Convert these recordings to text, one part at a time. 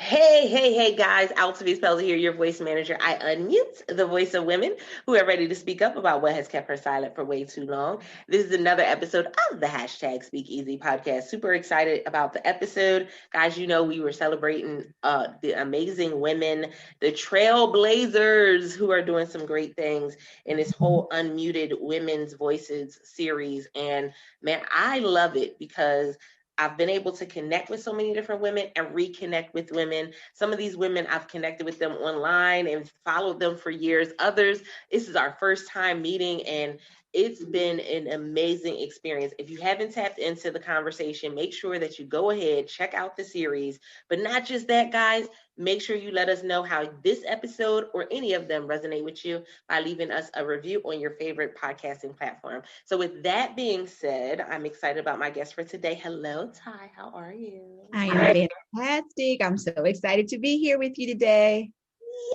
Hey, guys, Altovise here, your voice manager. I unmute the voice of women who are ready to speak up about what has kept her silent for way too long. This is another episode of the #SpeakEasy Podcast. Super excited about the episode. Guys, we were celebrating the amazing women, the trailblazers who are doing some great things in this whole Unmuted Women's Voices series. And man, I love it because I've been able to connect with so many different women and reconnect with women. Some of these women, I've connected with them online and followed them for years. Others, this is our first time meeting, and it's been an amazing experience. If you haven't tapped into the conversation, make sure that you go ahead, check out the series. But not just that, guys, make sure you let us know how this episode or any of them resonate with you by leaving us a review on your favorite podcasting platform. So with that being said, I'm excited about my guest for today. Hello, Tai. How are you? I am fantastic. I'm so excited to be here with you today.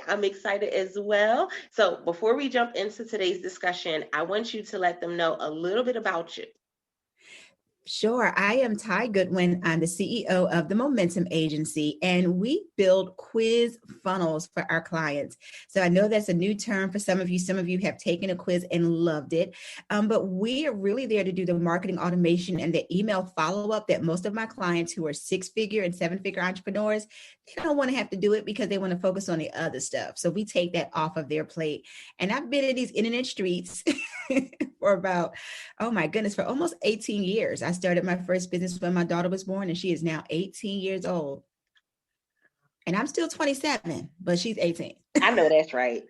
I'm excited as well. So before we jump into today's discussion, I want you to let them know a little bit about you. Sure. I am Tai Goodwin. I'm the CEO of the Momentum Agency, and we build quiz funnels for our clients. So I know that's a new term for some of you. Some of you have taken a quiz and loved it. But we are really there to do the marketing automation and the email follow-up that most of my clients who are 6-figure and 7-figure entrepreneurs, they don't want to have to do it because they want to focus on the other stuff. So we take that off of their plate. And I've been in these internet streets for about, oh my goodness, for almost 18 years. I started my first business when my daughter was born, and she is now 18 years old. And I'm still 27, but she's 18. I know that's right.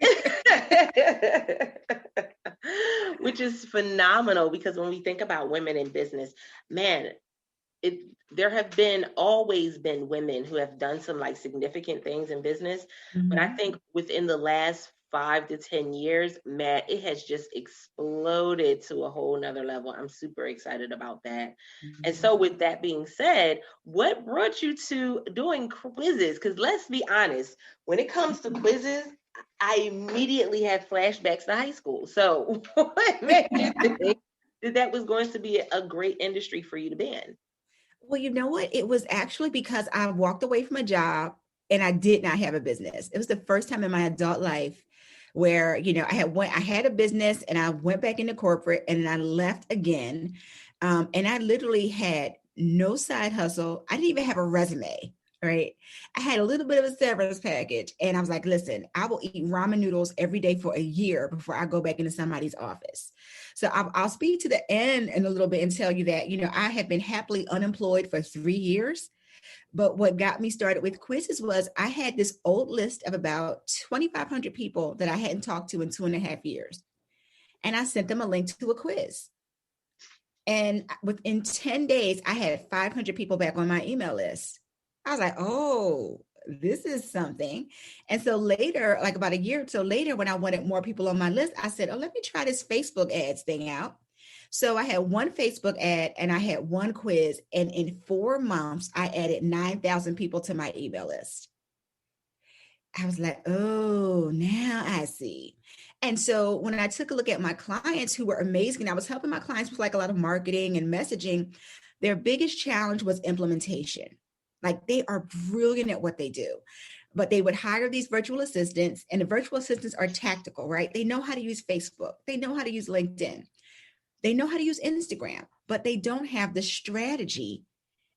Which is phenomenal, because when we think about women in business, man, there have always been women who have done some significant things in business. Mm-hmm. But I think within the last 5 to 10 years, Matt, it has just exploded to a whole nother level. I'm super excited about that. Mm-hmm. And so with that being said, what brought you to doing quizzes? Because let's be honest, when it comes to quizzes, I immediately have flashbacks to high school. So what made you think that was going to be a great industry for you to be in? Well, you know what? It was actually because I walked away from a job and I did not have a business. It was the first time in my adult life where, I had a business and I went back into corporate and I left again. And I literally had no side hustle. I didn't even have a resume, right? I had a little bit of a severance package. And I was like, listen, I will eat ramen noodles every day for a year before I go back into somebody's office. So I'll speak to the end in a little bit and tell you that, I have been happily unemployed for 3 years. But what got me started with quizzes was I had this old list of about 2,500 people that I hadn't talked to in 2.5 years. And I sent them a link to a quiz. And within 10 days, I had 500 people back on my email list. I was like, oh, this is something. And so later, like about a year or so later, when I wanted more people on my list, I said, oh, let me try this Facebook ads thing out. So I had one Facebook ad and I had one quiz. And in 4 months, I added 9,000 people to my email list. I was like, oh, now I see. And so when I took a look at my clients who were amazing, I was helping my clients with a lot of marketing and messaging. Their biggest challenge was implementation. They are brilliant at what they do, but they would hire these virtual assistants, and the virtual assistants are tactical, right? They know how to use Facebook. They know how to use LinkedIn. They know how to use Instagram, but they don't have the strategy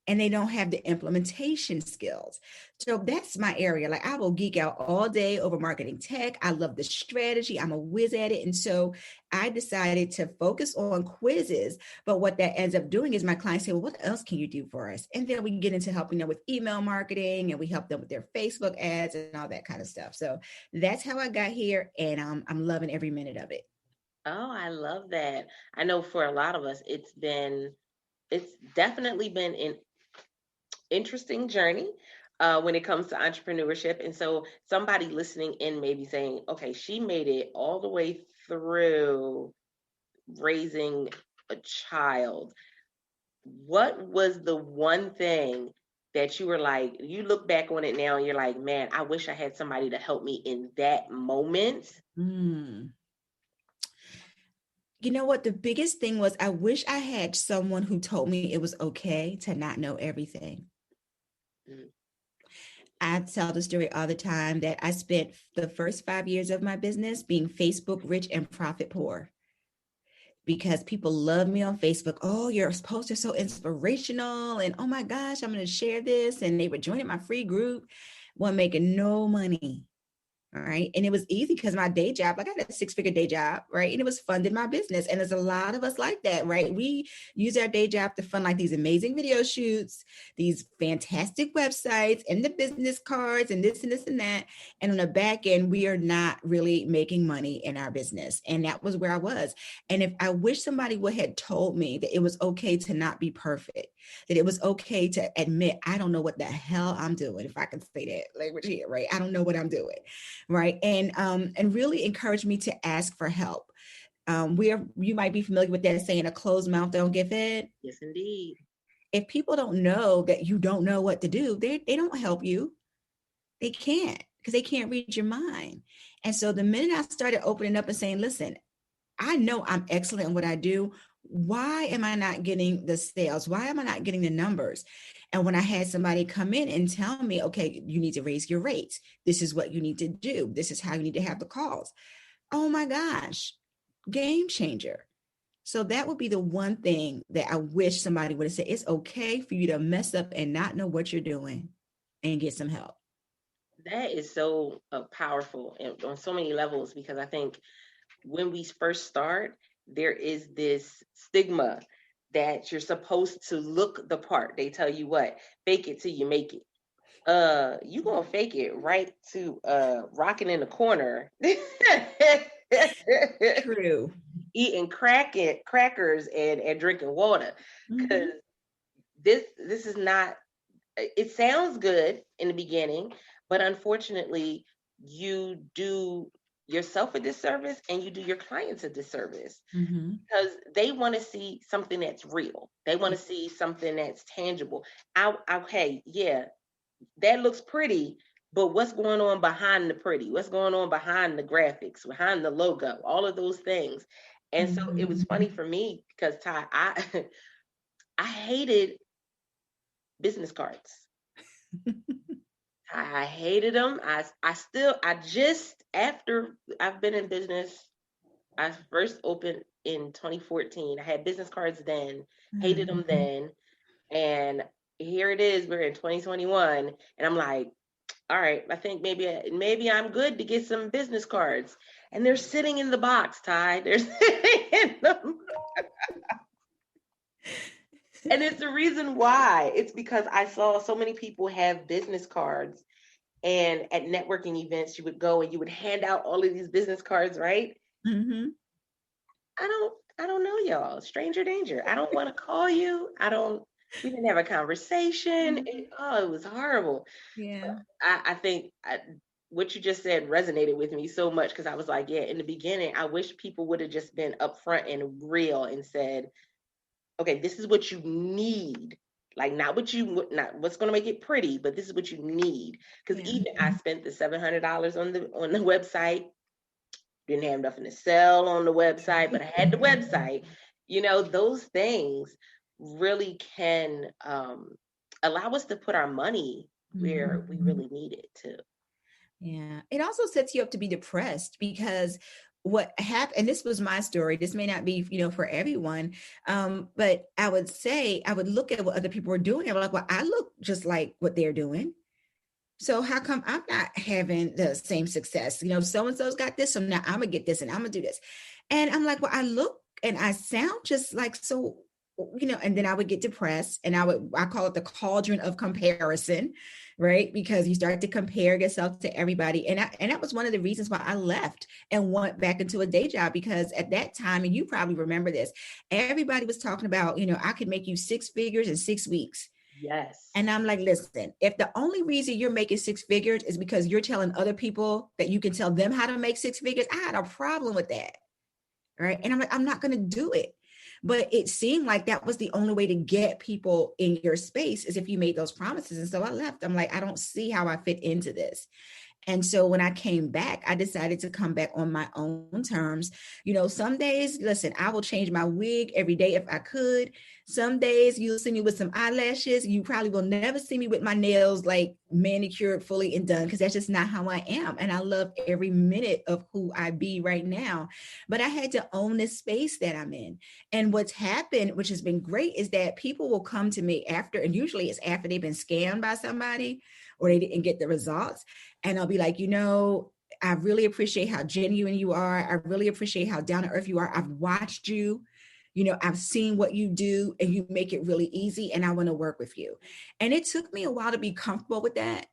and they don't have the implementation skills. So that's my area. I will geek out all day over marketing tech. I love the strategy. I'm a whiz at it. And so I decided to focus on quizzes. But what that ends up doing is my clients say, well, what else can you do for us? And then we can get into helping them with email marketing, and we help them with their Facebook ads and all that kind of stuff. So that's how I got here, and I'm loving every minute of it. Oh, I love that. I know for a lot of us, it's definitely been an interesting journey when it comes to entrepreneurship. And so somebody listening in may be saying, okay, she made it all the way through raising a child. What was the one thing that you were like, you look back on it now and you're like, man, I wish I had somebody to help me in that moment? You know what? The biggest thing was I wish I had someone who told me it was okay to not know everything. I tell the story all the time that I spent the first 5 years of my business being Facebook rich and profit poor, because people love me on Facebook. Oh, your posts are so inspirational. And oh my gosh, I'm going to share this. And they were joining my free group, one making no money. Right. And it was easy because my day job, like I had a 6-figure day job, right? And it was funding my business. And there's a lot of us like that, right? We use our day job to fund like these amazing video shoots, these fantastic websites and the business cards and this and this and that. And on the back end, we are not really making money in our business. And that was where I was. And if I wish somebody would have told me that it was okay to not be perfect, that it was okay to admit, I don't know what the hell I'm doing, if I can say that language here, right? I don't know what I'm doing. Right. And really encourage me to ask for help. You might be familiar with that saying, a closed mouth don't get fed. Yes, indeed. If people don't know that you don't know what to do, they don't help you. They can't, because they can't read your mind. And so the minute I started opening up and saying, listen, I know I'm excellent in what I do. Why am I not getting the sales? Why am I not getting the numbers? And when I had somebody come in and tell me, okay, you need to raise your rates. This is what you need to do. This is how you need to have the calls. Oh my gosh, game changer. So that would be the one thing that I wish somebody would have said. It's okay for you to mess up and not know what you're doing and get some help. That is so powerful on so many levels, because I think when we first start, there is this stigma that you're supposed to look the part. They tell you what, fake it till you make it. You gonna fake it right to rocking in the corner. True. Eating crackers and drinking water. Because this is not, it sounds good in the beginning, but unfortunately you do yourself a disservice and you do your clients a disservice, because they want to see something that's real. They want to see something that's tangible. Okay, yeah, that looks pretty, but what's going on behind the pretty? What's going on behind the graphics, behind the logo, all of those things? And so it was funny for me because Tai, I hated business cards. I hated them. After I've been in business, I first opened in 2014. I had business cards then, hated them then. And here it is, we're in 2021. And I'm like, all right, I think maybe I'm good to get some business cards. And they're sitting in the box, Tai. They're sitting in them. And it's the reason why. It's because I saw so many people have business cards, and at networking events, you would go and you would hand out all of these business cards, right? I don't know y'all. Stranger danger. I don't want to call you. We didn't have a conversation. It was horrible. Yeah. I think what you just said resonated with me so much, because I was like, yeah, in the beginning, I wish people would have just been upfront and real and said, okay, this is what you need. Like, not what's going to make it pretty, but this is what you need. Because even I spent the $700 on the website, didn't have nothing to sell on the website, but I had the website. Those things really can allow us to put our money where we really need it to. Yeah. It also sets you up to be depressed, because what happened, and this was my story, this may not be, for everyone. But I would look at what other people were doing. I'm like, well, I look just like what they're doing. So how come I'm not having the same success? So-and-so's got this, so now I'm gonna get this and I'm gonna do this. And I'm like, well, I look and I sound just like, so, and then I would get depressed, and I call it the cauldron of comparison, right? Because you start to compare yourself to everybody. And that was one of the reasons why I left and went back into a day job, because at that time, and you probably remember this, everybody was talking about, I could make you 6 figures in 6 weeks. Yes. And I'm like, listen, if the only reason you're making 6 figures is because you're telling other people that you can tell them how to make 6 figures, I had a problem with that. Right. And I'm like, I'm not going to do it. But it seemed like that was the only way to get people in your space, is if you made those promises. And so I left. I'm like, I don't see how I fit into this. And so when I came back, I decided to come back on my own terms. Some days, listen, I will change my wig every day if I could. Some days you'll see me with some eyelashes. You probably will never see me with my nails like manicured fully and done, because that's just not how I am. And I love every minute of who I be right now. But I had to own this space that I'm in. And what's happened, which has been great, is that people will come to me after, and usually it's after they've been scammed by somebody or they didn't get the results. And I'll be like, I really appreciate how genuine you are. I really appreciate how down to earth you are. I've watched you. I've seen what you do and you make it really easy, and I want to work with you. And it took me a while to be comfortable with that,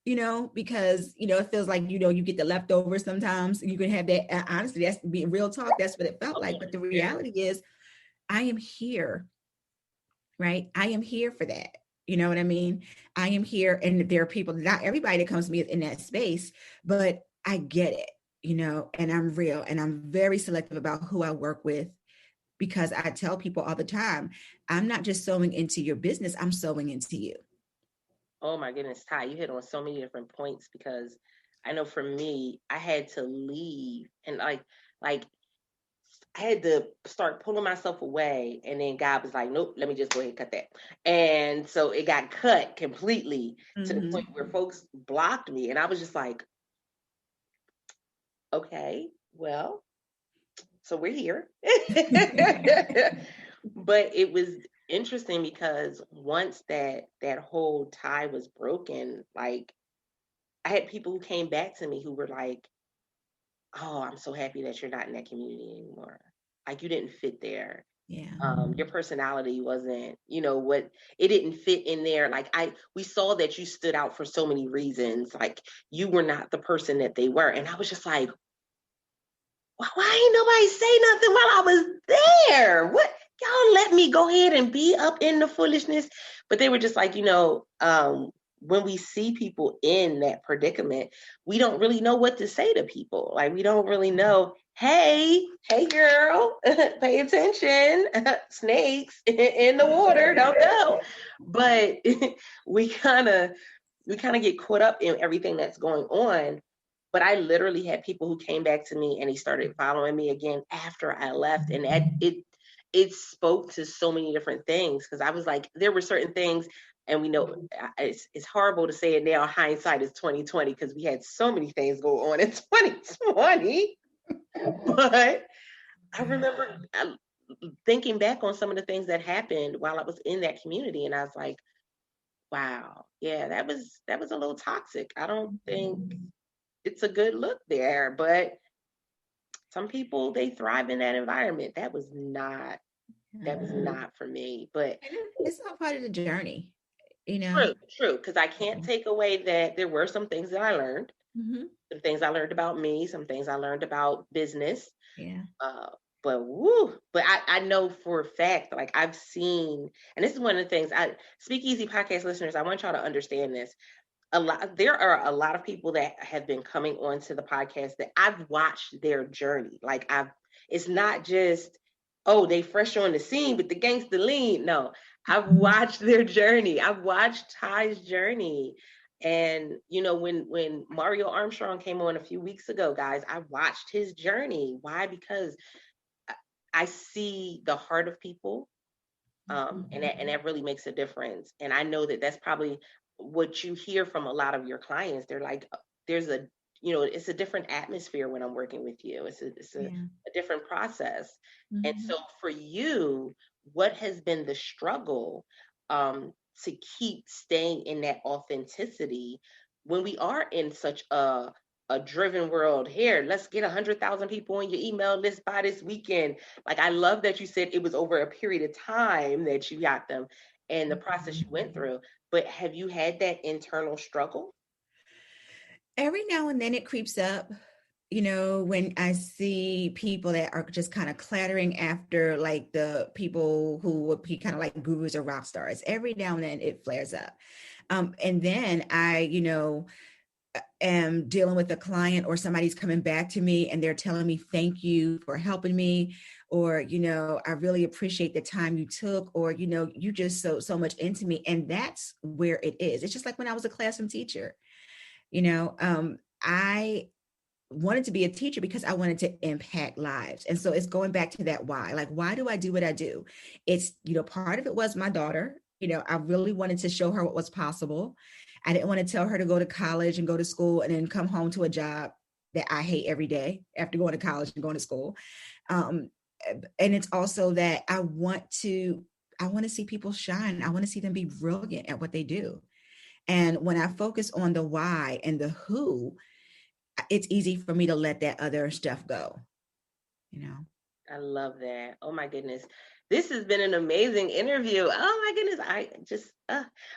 because, it feels like, you get the leftovers sometimes. You can have that. Honestly, that's being real talk. That's what it felt like. But the reality is I am here, right? I am here for that. You know what I mean? I am here. And there are people, not everybody that comes to me is in that space, but I get it, and I'm real, and I'm very selective about who I work with, because I tell people all the time, I'm not just sewing into your business, I'm sewing into you. Oh my goodness, Tai, you hit on so many different points, because I know for me, I had to leave, and like I had to start pulling myself away, and then God was like, nope, let me just go ahead and cut that. And so it got cut completely to the point where folks blocked me, and I was just like, okay, well, so we're here. But it was interesting, because once that whole tie was broken, like, I had people who came back to me who were like, oh, I'm so happy that you're not in that community anymore. Like, you didn't fit there. Yeah. Your personality wasn't, what, it didn't fit in there. Like, we saw that you stood out for so many reasons. Like, you were not the person that they were. And I was just like, why ain't nobody say nothing while I was there? What? Y'all let me go ahead and be up in the foolishness. But they were just like, when we see people in that predicament, we don't really know what to say to people. Like, we don't really know, hey girl, pay attention. Snakes in the water, don't go. But we kind of get caught up in everything that's going on. But I literally had people who came back to me and they started following me again after I left. And it spoke to so many different things, because I was like, there were certain things, and we know it's horrible to say it now. Hindsight is 2020, because we had so many things go on in 2020. But I remember thinking back on some of the things that happened while I was in that community, and I was like, wow, yeah, that was a little toxic. I don't think it's a good look there, but some people, they thrive in that environment. That was not for me. But it's all part of the journey, True, because I can't take away that there were some things that I learned. Some things I learned about me, some things I learned about business. Yeah. But I know for a fact, like, I've seen, and this is one of the things, SpeakEasy Podcast listeners, I want y'all to understand this. There are a lot of people that have been coming onto the podcast that I've watched their journey. Like, it's not just, oh, they fresh on the scene with the gangster lean. No, I've watched their journey. I've watched Ty's journey. And, when Mario Armstrong came on a few weeks ago, guys, I watched his journey. Why? Because I see the heart of people. And that really makes a difference. And I know that that's probably what you hear from a lot of your clients. They're like, there's it's a different atmosphere when I'm working with you. It's a different process. And so for you, what has been the struggle to keep staying in that authenticity when we are in such a driven world? Here, let's get 100,000 people on your email list by this weekend. Like, I love that you said it was over a period of time that you got them and the process you went through. But have you had that internal struggle? Every now and then it creeps up, when I see people that are just kind of clattering after, like, the people who would be kind of like gurus or rock stars. Every now and then it flares up. And then I, am dealing with a client, or somebody's coming back to me and they're telling me, thank you for helping me, or, I really appreciate the time you took, or, you just so much into me. And that's where it is. It's just like when I was a classroom teacher, I wanted to be a teacher because I wanted to impact lives. And so it's going back to that why. Like, why do I do what I do? It's, part of it was my daughter. I really wanted to show her what was possible. I didn't want to tell her to go to college and go to school and then come home to a job that I hate every day after going to college and going to school. And it's also that I want to see people shine. I want to see them be brilliant at what they do. And when I focus on the why and the who, it's easy for me to let that other stuff go, you know? I love that. Oh my goodness. This has been an amazing interview. Oh my goodness.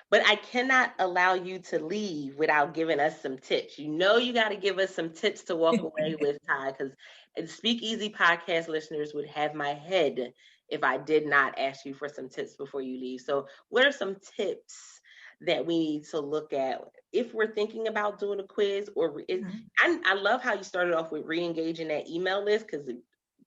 But I cannot allow you to leave without giving us some tips. You got to give us some tips to walk away with, Tai, because SpeakEasy Podcast listeners would have my head if I did not ask you for some tips before you leave. So what are some tips that we need to look at if we're thinking about doing a quiz? I love how you started off with re-engaging that email list, because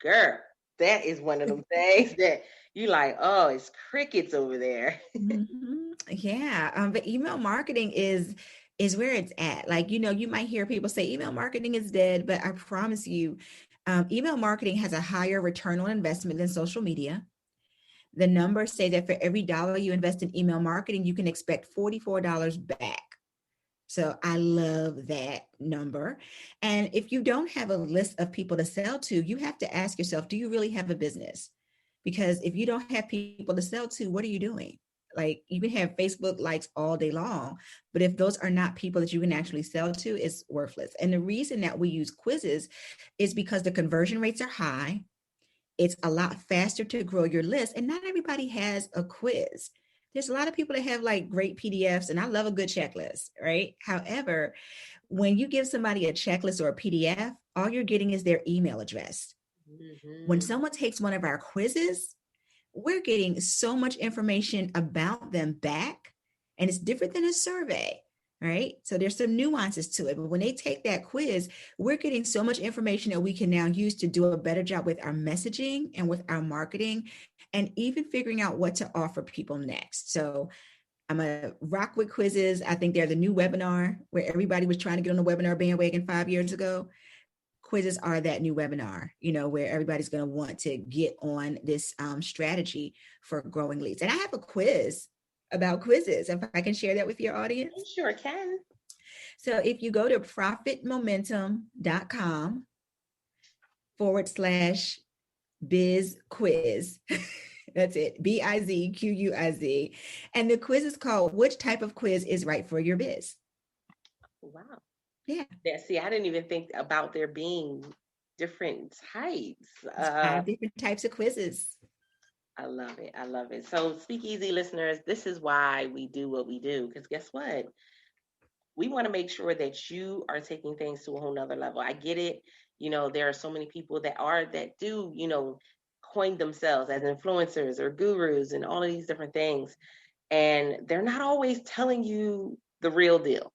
girl, that is one of them things that you like, oh, it's crickets over there. Mm-hmm. Yeah. But email marketing is where it's at. Like, you might hear people say email marketing is dead, but I promise you, email marketing has a higher return on investment than social media. The numbers say that for every dollar you invest in email marketing, you can expect $44 back. So I love that number. And if you don't have a list of people to sell to, you have to ask yourself, do you really have a business? Because if you don't have people to sell to, what are you doing? Like, you can have Facebook likes all day long, but if those are not people that you can actually sell to, it's worthless. And the reason that we use quizzes is because the conversion rates are high. It's a lot faster to grow your list, and not everybody has a quiz. There's a lot of people that have like great PDFs, and I love a good checklist, right? However, when you give somebody a checklist or a PDF, all you're getting is their email address. Mm-hmm. When someone takes one of our quizzes, we're getting so much information about them back, and it's different than a survey, right? So there's some nuances to it, but when they take that quiz, we're getting so much information that we can now use to do a better job with our messaging and with our marketing, and even figuring out what to offer people next. So I'm a rock with quizzes. I think they're the new webinar, where everybody was trying to get on the webinar bandwagon 5 years ago. Quizzes are that new webinar, where everybody's going to want to get on this strategy for growing leads. And I have a quiz about quizzes, if I can share that with your audience. You sure can. So if you go to profitmomentum.com/biz quiz, that's it, BIZQUIZ. And the quiz is called, which type of quiz is right for your biz? Wow. Yeah. See, I didn't even think about there being different types. 5 different types of quizzes. I love it. I love it. So SpeakEasy listeners, this is why we do what we do. Because guess what? We want to make sure that you are taking things to a whole nother level. I get it. There are so many people that do, coin themselves as influencers or gurus and all of these different things. And they're not always telling you the real deal.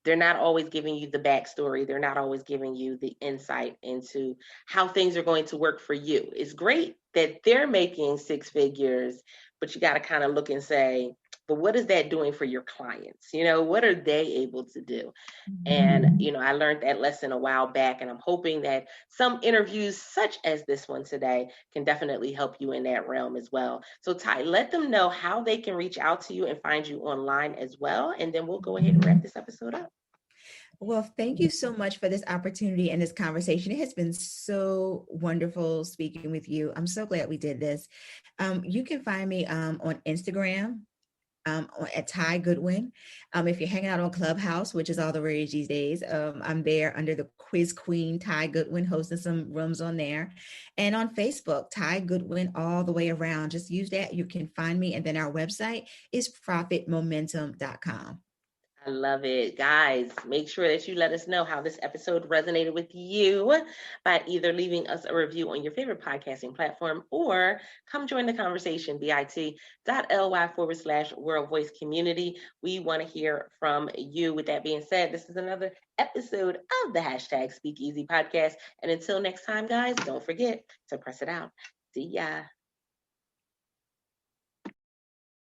They're not always giving you the backstory. They're not always giving you the insight into how things are going to work for you. It's great that they're making 6 figures, but you got to kind of look and say, but what is that doing for your clients? What are they able to do? And, I learned that lesson a while back, and I'm hoping that some interviews such as this one today can definitely help you in that realm as well. So Tai, let them know how they can reach out to you and find you online as well. And then we'll go ahead and wrap this episode up. Well, thank you so much for this opportunity and this conversation. It has been so wonderful speaking with you. I'm so glad we did this. You can find me on Instagram at Tai Goodwin. If you're hanging out on Clubhouse, which is all the rage these days, I'm there under the Quiz Queen Tai Goodwin, hosting some rooms on there. And on Facebook, Tai Goodwin all the way around. Just use that. You can find me. And then our website is profitmomentum.com. I love it. Guys, make sure that you let us know how this episode resonated with you by either leaving us a review on your favorite podcasting platform or come join the conversation, bit.ly/World Voice Community. We want to hear from you. With that being said, this is another episode of the #SpeakEasy Podcast. And until next time, guys, don't forget to press it out. See ya.